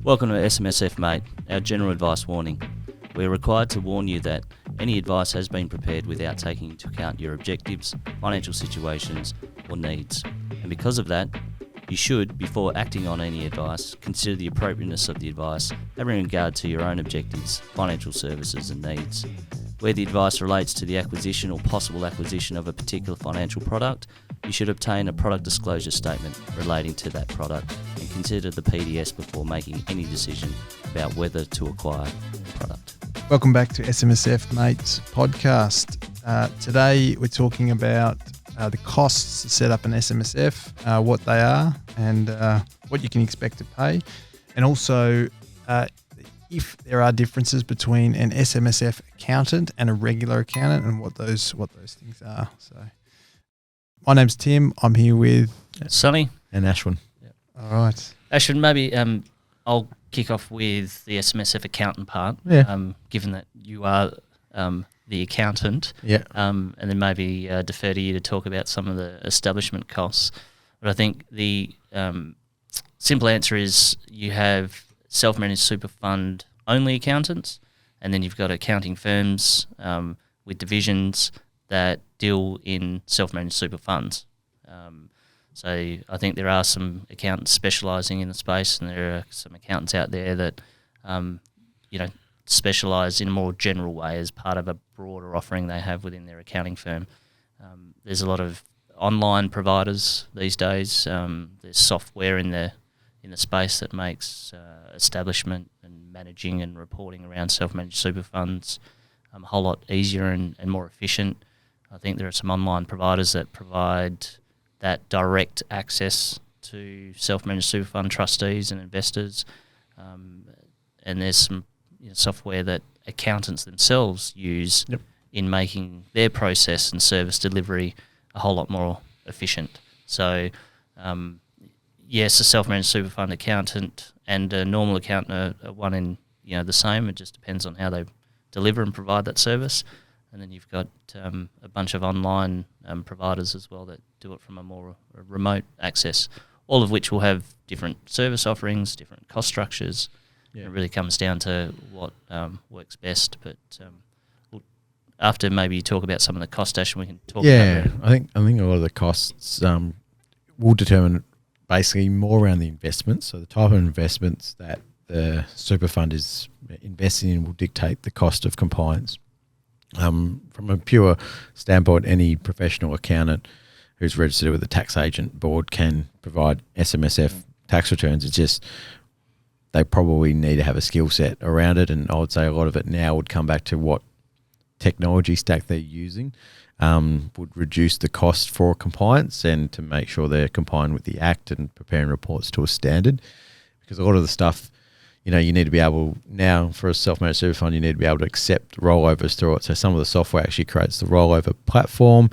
Welcome to SMSF Mate, our general advice warning. We are required to warn you that any advice has been prepared without taking into account your objectives, financial situations, or needs. And because of that, you should, before acting on any advice, consider the appropriateness of the advice, having regard to your own objectives, financial services, and needs. Where the advice relates to the acquisition or possible acquisition of a particular financial product, you should obtain a product disclosure statement relating to that product and consider the PDS before making any decision about whether to acquire the product. Welcome back to SMSF Mate Podcast. Today we're talking about the costs to set up an SMSF, what they are and what you can expect to pay, and also if there are differences between an SMSF accountant and a regular accountant and what those things are. So my name's Tim. I'm here with Sonny and Ashwin. Yep. All right. Ashwin, maybe I'll kick off with the SMSF accountant part, given that you are the accountant, and then maybe defer to you to talk about some of the establishment costs. But I think the simple answer is you have self-managed super fund only accountants, and then you've got accounting firms with divisions that deal in self-managed super funds. So I think there are some accountants specialising in the space, and there are some accountants out there that specialise in a more general way as part of a broader offering they have within their accounting firm. There's a lot of online providers these days. There's software in the space that makes establishment and managing and reporting around self-managed super funds a whole lot easier and more efficient. I think there are some online providers that provide that direct access to self-managed super fund trustees and investors, and there's some software that accountants themselves use in making their process and service delivery a whole lot more efficient. So yes, a self-managed super fund accountant and a normal accountant are one in the same. It just depends on how they deliver and provide that service. And then you've got a bunch of online providers as well that do it from a more remote access, all of which will have different service offerings, different cost structures. It really comes down to what works best. But after maybe you talk about some of the cost, Ash, we can talk about it. I think a lot of the costs will determine basically more around the investments. So the type of investments that the super fund is investing in will dictate the cost of compliance. From a pure standpoint, any professional accountant who's registered with the tax agent board can provide SMSF tax returns. It's just they probably need to have a skill set around it, and I would say a lot of it now would come back to what technology stack they're using would reduce the cost for compliance and to make sure they're complying with the Act and preparing reports to a standard. Because a lot of the stuff, you need to be able, now for a self-managed super fund, you need to be able to accept rollovers through it. So some of the software actually creates the rollover platform.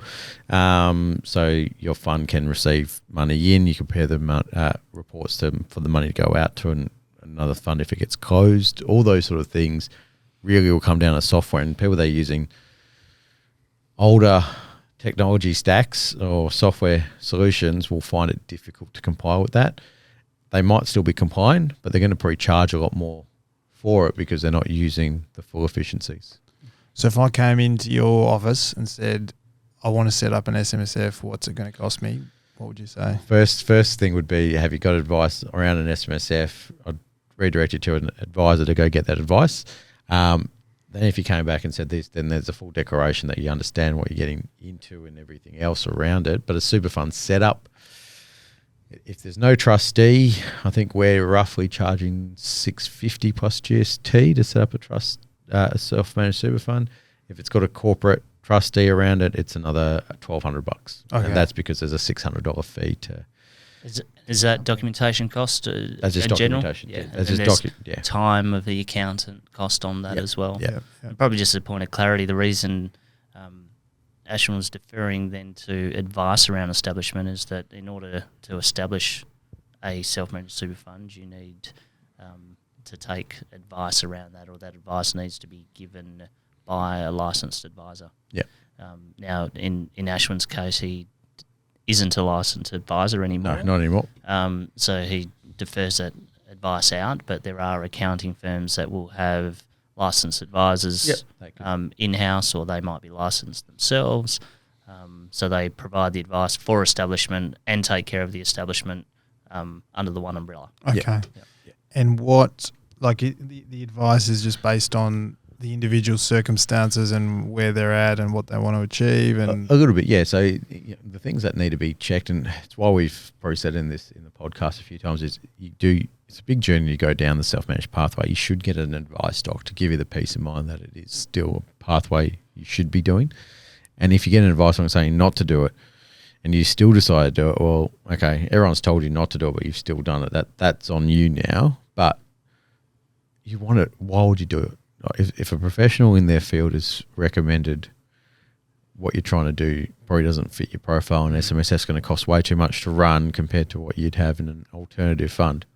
So your fund can receive money in, you compare the reports for the money to go out to another fund if it gets closed. All those sort of things really will come down to software, and people that are using older technology stacks or software solutions will find it difficult to comply with that. They might still be compliant, but they're going to probably charge a lot more for it because they're not using the full efficiencies. So if I came into your office and said, I want to set up an SMSF, what's it going to cost me? What would you say? First thing would be, have you got advice around an SMSF? I'd redirect you to an advisor to go get that advice. Then if you came back and said this, then there's a full declaration that you understand what you're getting into and everything else around it. But a super fund setup, if there's no trustee, I think we're roughly charging $650 plus GST to set up a self-managed super fund. If it's got a corporate trustee around it, it's another $1,200. Okay. And that's because there's a $600 fee to. Is that documentation cost? That's just documentation. Yeah. That's just time of the accountant cost on that as well. Yeah. And probably just a point of clarity, the reason Ashwin was deferring then to advice around establishment is that in order to establish a self-managed super fund, you need to take advice around that, or that advice needs to be given by a licensed advisor. Yeah. Now, in Ashwin's case, he isn't a licensed advisor anymore. No, not anymore. So he defers that advice out, but there are accounting firms that will have licensed advisors in-house, or they might be licensed themselves. So they provide the advice for establishment and take care of the establishment under the one umbrella. Okay. Yep. And what, like the advice is just based on the individual circumstances and where they're at and what they want to achieve, and a little bit, yeah. So the things that need to be checked, and it's why we've probably said in the podcast a few times, is it's a big journey to go down the self-managed pathway. You should get an advice doc to give you the peace of mind that it is still a pathway you should be doing. And if you get an advice on saying not to do it, and you still decide to do it, well, okay, everyone's told you not to do it, but you've still done it. That's on you now. But you want it. Why would you do it? If a professional in their field has recommended what you're trying to do probably doesn't fit your profile, and SMSF is going to cost way too much to run compared to what you'd have in an alternative fund,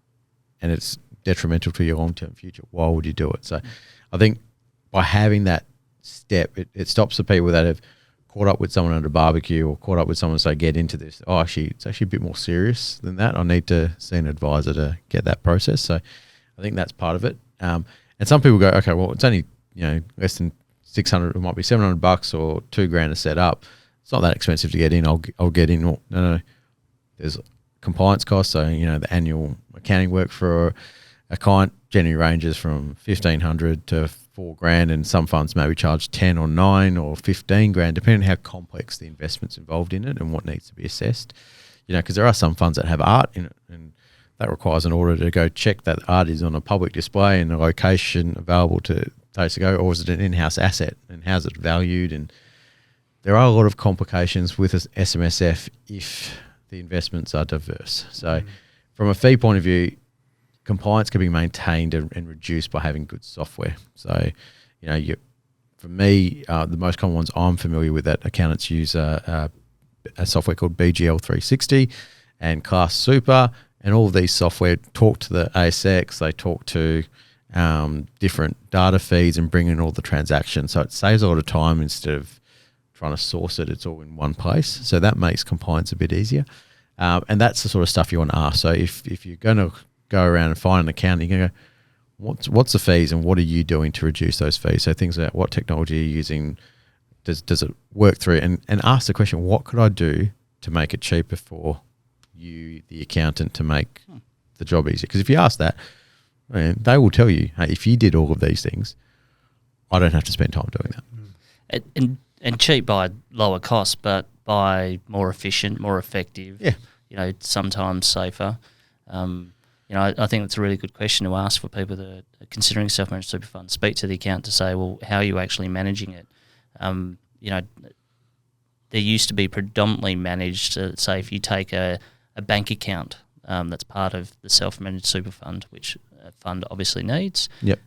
and it's detrimental to your long-term future, why would you do it? So I think by having that step, it stops the people that have caught up with someone at a barbecue or caught up with someone, say, get into this. Oh, actually, it's actually a bit more serious than that. I need to see an advisor to get that process. So I think that's part of it. And some people go, okay, well, it's only, less than 600, it might be $700 or $2,000 to set up. It's not that expensive to get in. I'll get in. Well, no. There's compliance costs. So, the annual accounting work for a client generally ranges from $1,500 to $4,000, and some funds maybe charge 10 or 9 or 15 grand, depending on how complex the investment's involved in it and what needs to be assessed. Because there are some funds that have art in it, and that requires an order to go check that art is on a public display in a location available to those to go, or is it an in-house asset, and how's it valued? And there are a lot of complications with SMSF if the investments are diverse. So from a fee point of view, compliance can be maintained and reduced by having good software. So, for me, the most common ones I'm familiar with that accountants use a software called BGL 360 and Class Super, and all of these software talk to the ASX. They talk to different data feeds and bring in all the transactions. So it saves a lot of time instead of trying to source it. It's all in one place. So that makes compliance a bit easier. And that's the sort of stuff you want to ask. So if you're going to go around and find an account, you're going to go, what's the fees and what are you doing to reduce those fees? So things like what technology are you using? Does it work through? And ask the question, what could I do to make it cheaper for you, the accountant, to make the job easier? Because if you ask that, they will tell you, hey, if you did all of these things, I don't have to spend time doing that. And cheap by lower cost, but by more efficient, more effective, sometimes safer. I think that's a really good question to ask for people that are considering self-managed super funds. Speak to the accountant to say, well, how are you actually managing it? There used to be predominantly managed, say if you take a bank account that's part of the self-managed super fund, which a fund obviously needs. Yep.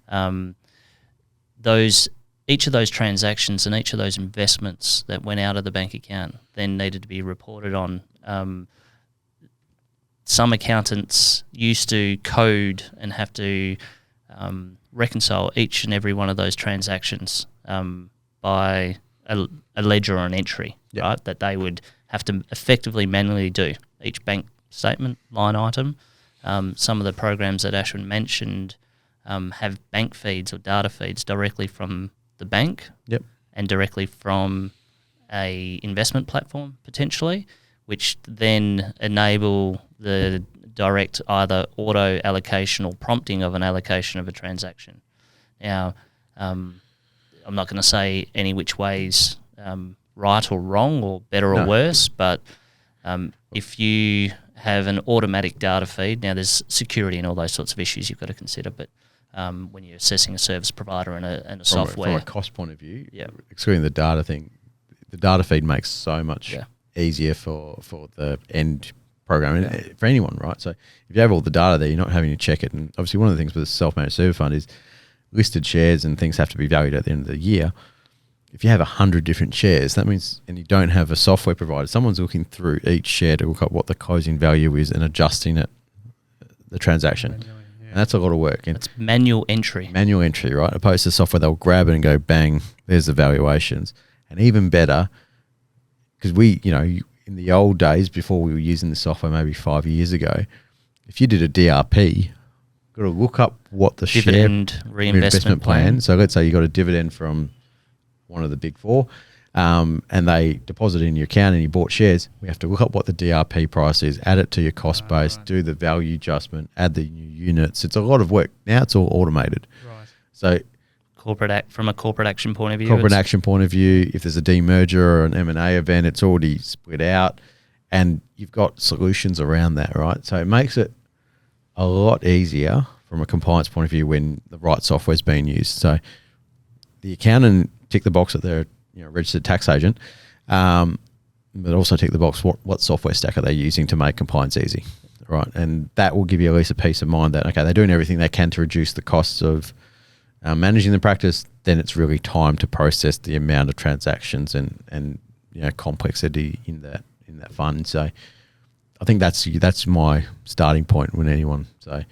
Each of those transactions and each of those investments that went out of the bank account then needed to be reported on. Some accountants used to code and have to reconcile each and every one of those transactions by a ledger or an entry, right, that they would have to effectively manually do, each bank statement, line item. Some of the programs that Ashwin mentioned have bank feeds or data feeds directly from the bank and directly from a investment platform potentially, which then enable the direct either auto allocation or prompting of an allocation of a transaction. Now, I'm not going to say any which ways right or wrong or better or worse, but if you have an automatic data feed, now there's security and all those sorts of issues you've got to consider, but when you're assessing a service provider and a software. From a cost point of view, excluding the data thing, the data feed makes so much easier for the end program and for anyone, right? So if you have all the data there, you're not having to check it. And obviously one of the things with a self-managed super fund is listed shares and things have to be valued at the end of the year. If you have 100 different shares, that means, and you don't have a software provider, someone's looking through each share to look at what the closing value is and adjusting it, the transaction. And that's a lot of work. And it's manual entry. Manual entry, right? Opposed to software, they'll grab it and go, bang, there's the valuations. And even better, because in the old days, before we were using the software maybe 5 years ago, if you did a DRP, got to look up what the dividend share reinvestment plan. So let's say you got a dividend from one of the big four, and they deposit it in your account and you bought shares. We have to look up what the DRP price is, add it to your cost base, do the value adjustment, add the new units. It's a lot of work. Now it's all automated. Right. So From a corporate action point of view. Corporate action point of view, if there's a demerger or an M&A event, it's already split out and you've got solutions around that, right? So it makes it a lot easier from a compliance point of view when the right software is being used. So the accountant tick the box that they're registered tax agent, but also tick the box what software stack are they using to make compliance easy, right? And that will give you at least a peace of mind that, okay, they're doing everything they can to reduce the costs of managing the practice. Then it's really time to process the amount of transactions and complexity in that fund. So I think that's my starting point when anyone. So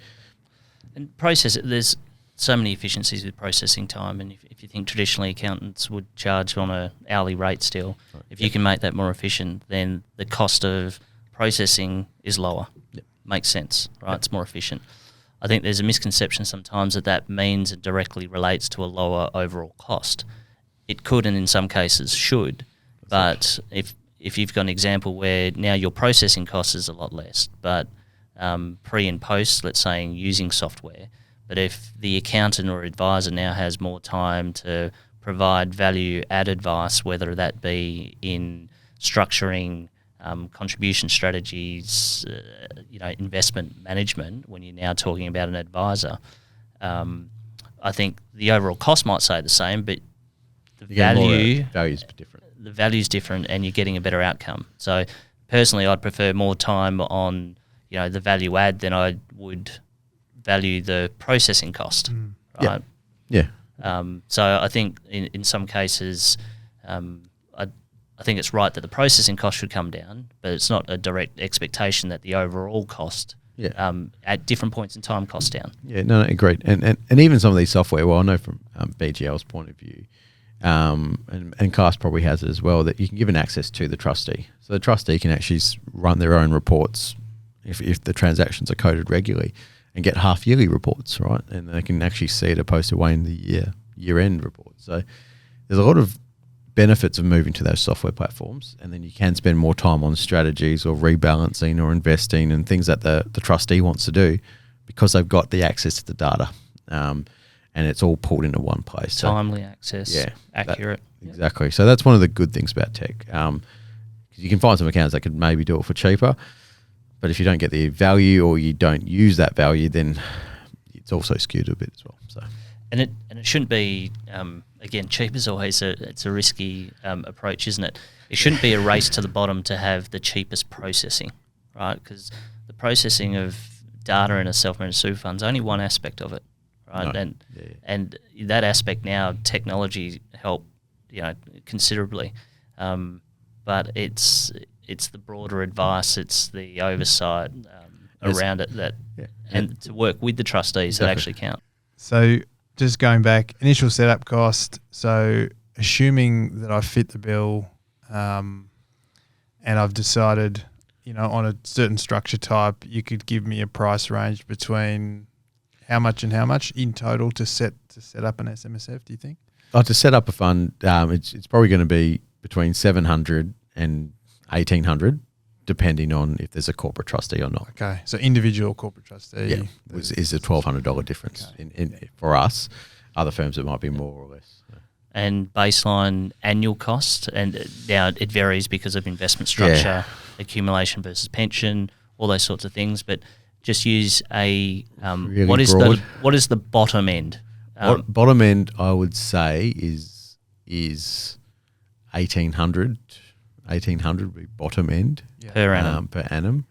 and there's so many efficiencies with processing time, and if you think traditionally accountants would charge on a hourly rate still, if you can make that more efficient, then the cost of processing is lower. Yep. Makes sense, right? Yep. It's more efficient. I think there's a misconception sometimes that means it directly relates to a lower overall cost. It could, and in some cases should, but if you've got an example where now your processing cost is a lot less, but pre and post, let's say, using software, but if the accountant or advisor now has more time to provide value-add advice, whether that be in structuring contribution strategies, investment management, when you're now talking about an advisor, I think the overall cost might stay the same, but the value's different. The value's different, and you're getting a better outcome. So personally, I'd prefer more time on the value add than I would value the processing cost. Right? Yeah. So I think in some cases, I think it's right that the processing cost should come down, but it's not a direct expectation that the overall cost at different points in time costs down. Yeah, no, agreed. And even some of these software, well, I know from BGL's point of view, and CAST probably has it as well, that you can give an access to the trustee. So the trustee can actually run their own reports if the transactions are coded regularly and get half-yearly reports, right? And they can actually see it opposed to waiting the year-end report. So there's a lot of benefits of moving to those software platforms, and then you can spend more time on strategies or rebalancing or investing and things that the trustee wants to do because they've got the access to the data, and it's all pulled into one place. Timely access, accurate. Exactly. So that's one of the good things about tech. Because you can find some accounts that could maybe do it for cheaper, but if you don't get the value or you don't use that value, then it's also skewed a bit as well. So. And it shouldn't be again, cheap is always it's a risky approach, isn't it? It shouldn't be a race to the bottom to have the cheapest processing, right? Because the processing of data in a self-managed super fund is only one aspect of it, right? No. And that aspect now, technology help considerably, but it's the broader advice, it's the oversight around it and to work with the trustees that actually count. So just going back, initial setup cost. So assuming that I fit the bill, and I've decided, on a certain structure type, you could give me a price range between how much and how much in total to set up an SMSF, do you think? To set up a fund, it's probably going to be between 700 and 1,800, depending on if there's a corporate trustee or not. Okay, so individual corporate trustee. Yeah, is a $1,200 difference in for us. Other firms, it might be more or less. And baseline annual cost, and now it varies because of investment structure, accumulation versus pension, all those sorts of things. But just use a really what is broad. what is the bottom end? Bottom end, I would say is 1,800. 1,800 would be bottom end per annum.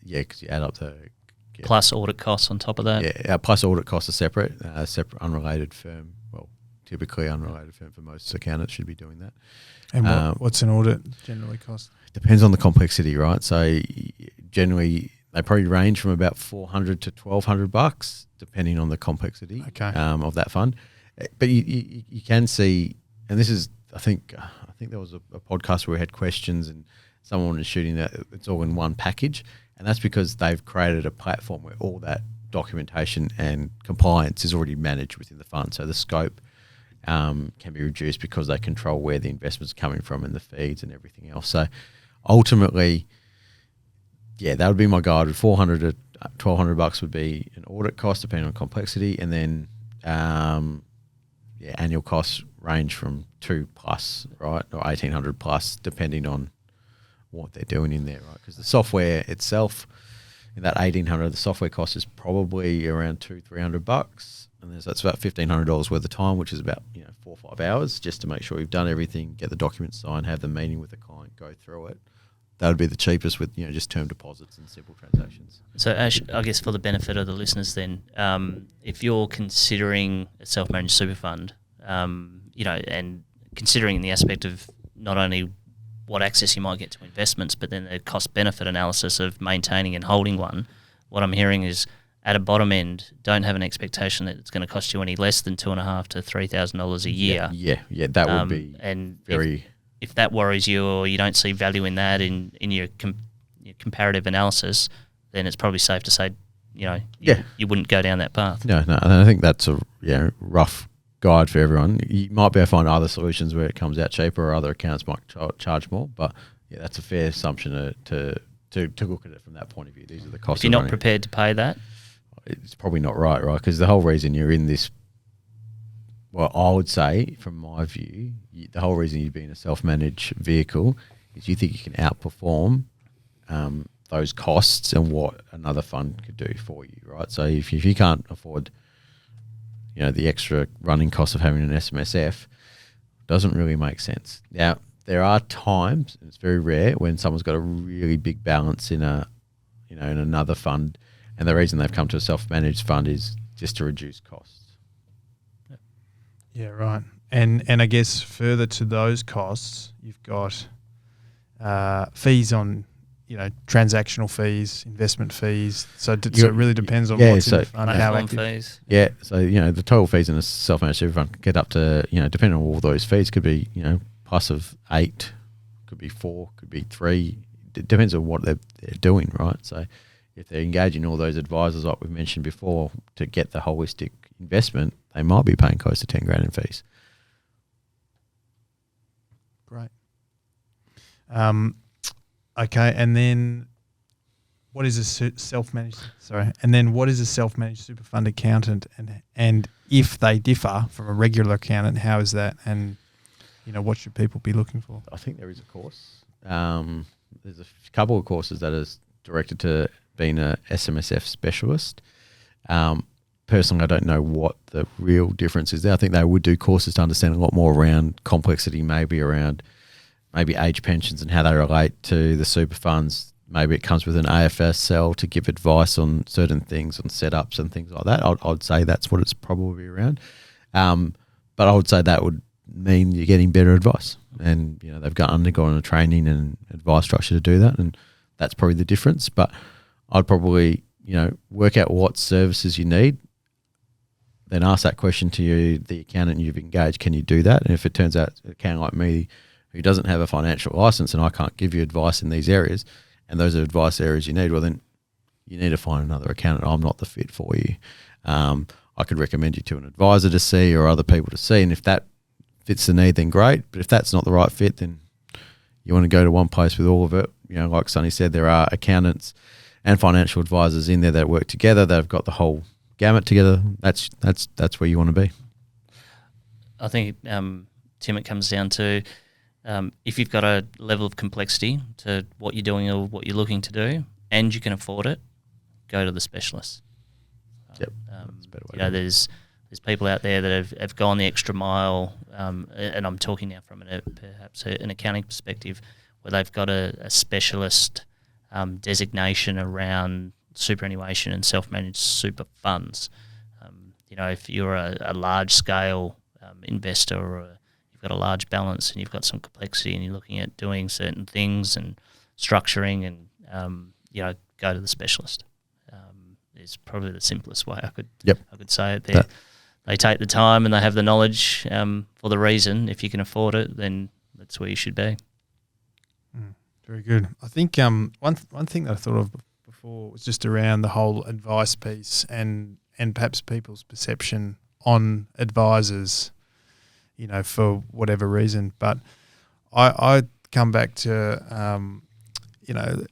Yeah, because you add up the plus audit costs on top of that. Yeah, plus audit costs are separate. Separate, unrelated firm. Well, typically unrelated firm for most accountants should be doing that. And what's an audit generally cost? Depends on the complexity, right? So generally, they probably range from about $400 to $1,200, depending on the complexity of that fund. But you can see, and this is, I think there was a podcast where we had questions and someone was shooting that it's all in one package, and that's because they've created a platform where all that documentation and compliance is already managed within the fund. So the scope can be reduced because they control where the investment's coming from and the feeds and everything else. So ultimately, yeah, that would be my guide. $400 to $1,200 would be an audit cost depending on complexity, and then annual costs range from 2 plus, right, or 1,800 plus, depending on what they're doing in there, right? Because the software itself, in that 1,800, the software cost is probably around $200-300, and that's about $1,500 worth of time, which is about 4 or 5 hours, just to make sure you've done everything, get the documents signed, have the meeting with the client, go through it. That would be the cheapest with just term deposits and simple transactions. So Ash, I guess for the benefit of the listeners, then, if you're considering a self-managed super fund, and considering the aspect of not only what access you might get to investments, but then the cost-benefit analysis of maintaining and holding one, what I'm hearing is at a bottom end, don't have an expectation that it's going to cost you any less than $2,500 to $3,000 a year. Yeah, that would be and very. If that worries you, or you don't see value in that in your comparative analysis, then it's probably safe to say, you wouldn't go down that path. No, and I think that's a rough guide for everyone. You might be able to find other solutions where it comes out cheaper, or other accounts might charge more. But that's a fair assumption to look at it from that point of view. These are the costs. If you're not prepared to pay that, it's probably not right? Because the whole reason you're in this, well, I would say, from my view, the whole reason you'd be in a self-managed vehicle is you think you can outperform those costs and what another fund could do for you, right? So if you can't afford, the extra running cost of having an SMSF, doesn't really make sense. Now, there are times, and it's very rare, when someone's got a really big balance in in another fund, and the reason they've come to a self-managed fund is just to reduce costs. Yeah, right. And I guess further to those costs, you've got fees on, transactional fees, investment fees. So it really depends on what's in the fund and how active. Fees. Yeah, so the total fees in a self-managed super fund can get up to, depending on all those fees, could be plus of 8, could be 4, could be 3. It depends on what they're doing, right? So if they're engaging all those advisors, like we've mentioned before, to get the holistic investment, they might be paying close to $10,000 in fees. Great. Okay, and then what is a self-managed? Sorry, and then what is a self-managed super fund accountant, and if they differ from a regular accountant, how is that? And what should people be looking for? I think there is a course. There's a couple of courses that is directed to being a SMSF specialist. Personally, I don't know what the real difference is there. I think they would do courses to understand a lot more around complexity, maybe around age pensions and how they relate to the super funds. Maybe it comes with an AFS cell to give advice on certain things, on setups and things like that. I'd say that's what it's probably around. But I would say that would mean you're getting better advice. And, they've undergone a training and advice structure to do that. And that's probably the difference. But I'd probably, work out what services you need, then ask that question to the accountant you've engaged, can you do that? And if it turns out an accountant like me who doesn't have a financial license and I can't give you advice in these areas, and those are advice areas you need, well, then you need to find another accountant. I'm not the fit for you. I could recommend you to an advisor to see or other people to see, and if that fits the need, then great. But if that's not the right fit, then you want to go to one place with all of it. Like Sonny said, there are accountants and financial advisors in there that work together, that have got the whole gamut together. That's where you want to be. I think, Tim, it comes down to if you've got a level of complexity to what you're doing or what you're looking to do, and you can afford it, go to the specialist. Yep. That's a better way there's people out there that have gone the extra mile, and I'm talking now from perhaps an accounting perspective, where they've got a specialist designation around superannuation and self-managed super funds. If you're a large-scale investor, or you've got a large balance and you've got some complexity and you're looking at doing certain things and structuring, and go to the specialist. Is probably the simplest way I could say it. They take the time and they have the knowledge for the reason. If you can afford it, then that's where you should be. Very good. I think one thing that I thought of before was just around the whole advice piece and perhaps people's perception on advisors, you know, for whatever reason. But I come back to, you know,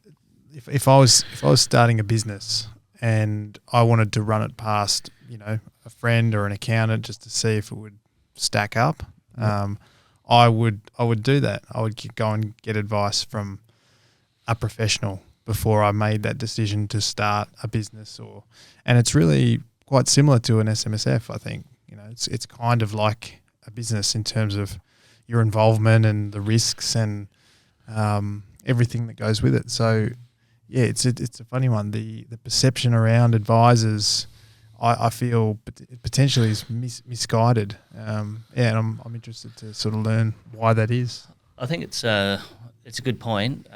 if I was starting a business and I wanted to run it past, you know, a friend or an accountant just to see if it would stack up, I would do that. I would go and get advice from a professional before I made that decision to start a business. And it's really quite similar to an SMSF, I think. You know, it's kind of like a business in terms of your involvement and the risks and everything that goes with it. So yeah, it's a funny one. The perception around advisors, I feel potentially is misguided. And I'm interested to sort of learn why that is. I think it's a good point.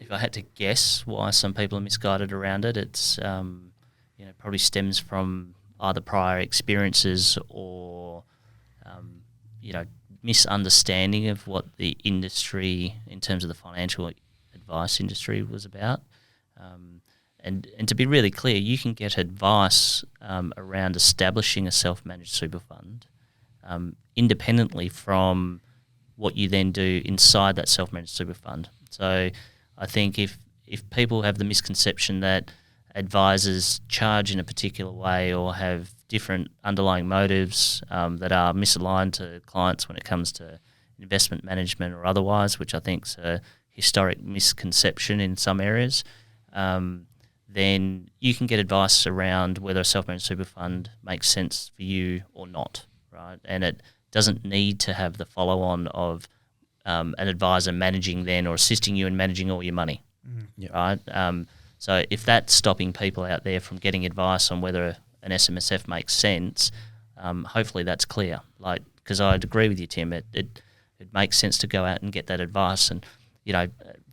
If I had to guess why some people are misguided around it, it's probably stems from either prior experiences or misunderstanding of what the industry, in terms of the financial advice industry, was about. And to be really clear, you can get advice around establishing a self-managed super fund independently from what you then do inside that self-managed super fund. So I think if people have the misconception that advisors charge in a particular way or have different underlying motives that are misaligned to clients when it comes to investment management or otherwise, which I think is a historic misconception in some areas, then you can get advice around whether a self-managed super fund makes sense for you or not, right? And it doesn't need to have the follow-on of an advisor managing then or assisting you in managing all your money, right? So if that's stopping people out there from getting advice on whether an SMSF makes sense, hopefully that's clear. Like, because I'd agree with you, Tim. It makes sense to go out and get that advice. And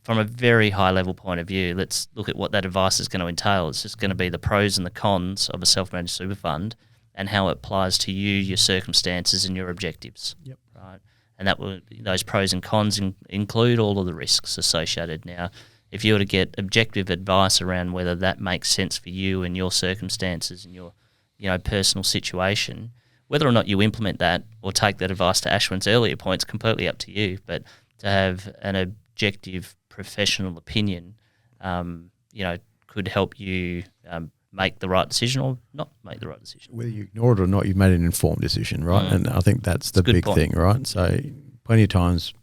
from a very high level point of view, let's look at what that advice is going to entail. It's just going to be the pros and the cons of a self-managed super fund and how it applies to you, your circumstances, and your objectives. Yep. Right, and those pros and cons include all of the risks associated. Now, if you were to get objective advice around whether that makes sense for you and your circumstances and your personal situation, whether or not you implement that or take that advice, to Ashwin's earlier points, completely up to you. But to have an objective professional opinion, could help you make the right decision or not make the right decision. Whether you ignore it or not, you've made an informed decision, right? And I think that's the big thing, right? So plenty of times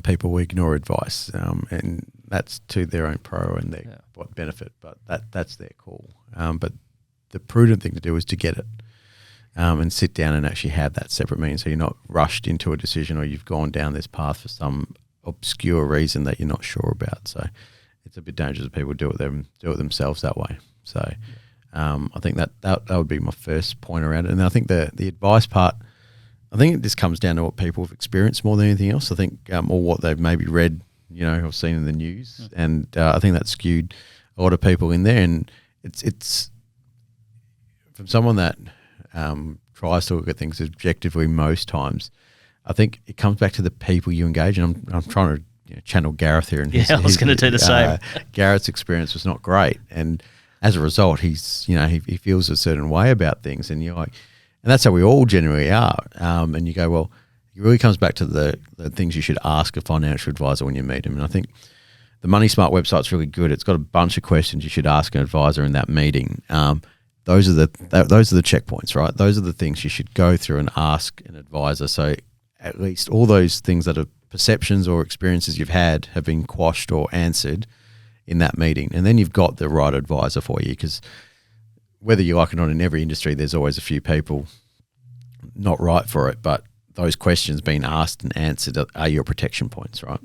people will ignore advice, and that's to their own pro and their benefit, but that's their call. But the prudent thing to do is to get it and sit down and actually have that separate meeting, so you're not rushed into a decision or you've gone down this path for some obscure reason that you're not sure about. So it's a bit dangerous if people do it themselves that way. So I think that would be my first point around it. And I think the advice part, I think it just comes down to what people have experienced more than anything else. I think or what they've maybe read, or seen in the news, and I think that skewed a lot of people in there. And it's from someone that tries to look at things objectively most times. I think it comes back to the people you engage, and I'm trying to channel Gareth here. And I was going to do the same. Gareth's experience was not great, and as a result, he's he feels a certain way about things, and you're like, and that's how we all generally are. And you go, well, it really comes back to the things you should ask a financial advisor when you meet him. And I think the Money Smart website's really good. It's got a bunch of questions you should ask an advisor in that meeting. Those are the checkpoints, right? Those are the things you should go through and ask an advisor. So at least all those things that are perceptions or experiences you've had have been quashed or answered in that meeting. And then you've got the right advisor for you, because whether you like it or not, in every industry, there's always a few people not right for it. But those questions being asked and answered are your protection points, right?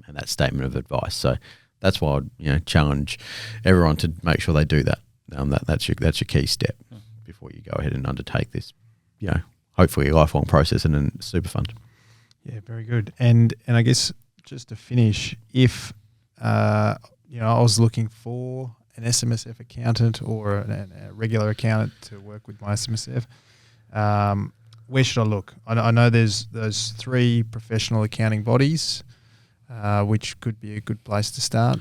And that statement of advice. So that's why I'd challenge everyone to make sure they do that. That's your key step before you go ahead and undertake this, hopefully a lifelong process in a super fund. Yeah, very good. And I guess just to finish, if I was looking for an SMSF accountant or a regular accountant to work with my SMSF, where should I look? I know there's those 3 professional accounting bodies, which could be a good place to start.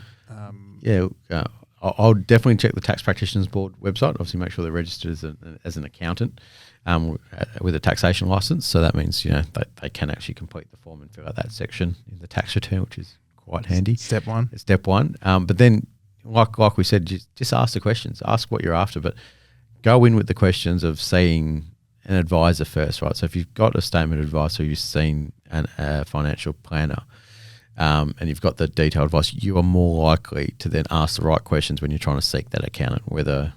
I'll definitely check the Tax Practitioners Board website. Obviously, make sure they're registered as an accountant with a taxation license. So that means they can actually complete the form and fill out that section in the tax return, which is quite handy. Step one. It's step one. But then, like we said, just ask the questions. Ask what you're after, but go in with the questions of seeing an advisor first, right? So if you've got a statement of advice or you've seen a financial planner, and you've got the detailed advice, you are more likely to then ask the right questions when you're trying to seek that accountant, whether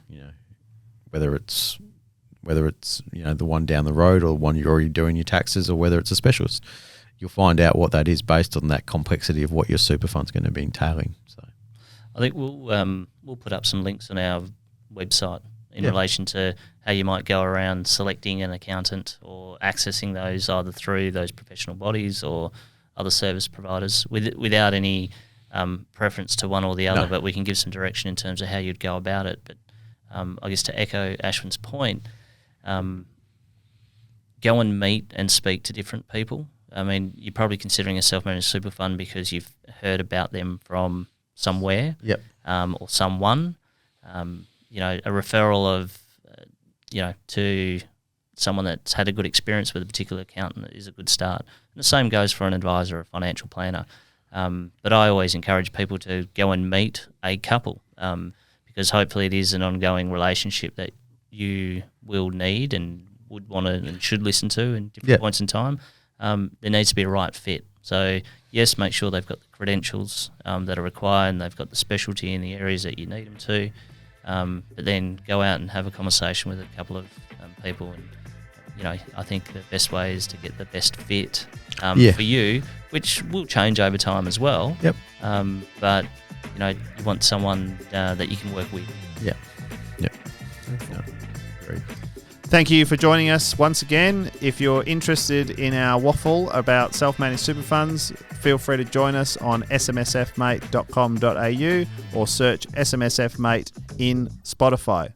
it's the one down the road or the one you're already doing your taxes, or whether it's a specialist. You'll find out what that is based on that complexity of what your super fund's going to be entailing. So, I think we'll put up some links on our website in relation to how you might go around selecting an accountant or accessing those either through those professional bodies or other service providers without any preference to one or the other, but we can give some direction in terms of how you'd go about it. But I guess to echo Ashwin's point, go and meet and speak to different people. I mean, you're probably considering a self-managed super fund because you've heard about them from somewhere, or someone. A referral of, to someone that's had a good experience with a particular accountant is a good start. And the same goes for an advisor or a financial planner. But I always encourage people to go and meet a couple because hopefully it is an ongoing relationship that you will need and would want to and should listen to in different points in time. There needs to be a right fit. So, yes, make sure they've got the credentials that are required and they've got the specialty in the areas that you need them to. But then go out and have a conversation with a couple of people. And, I think the best way is to get the best fit for you, which will change over time as well. Yep. But, you want someone that you can work with. Yeah. Yep. No, agreed. Thank you for joining us once again. If you're interested in our waffle about self-managed super funds, feel free to join us on smsfmate.com.au or search SMSF Mate in Spotify.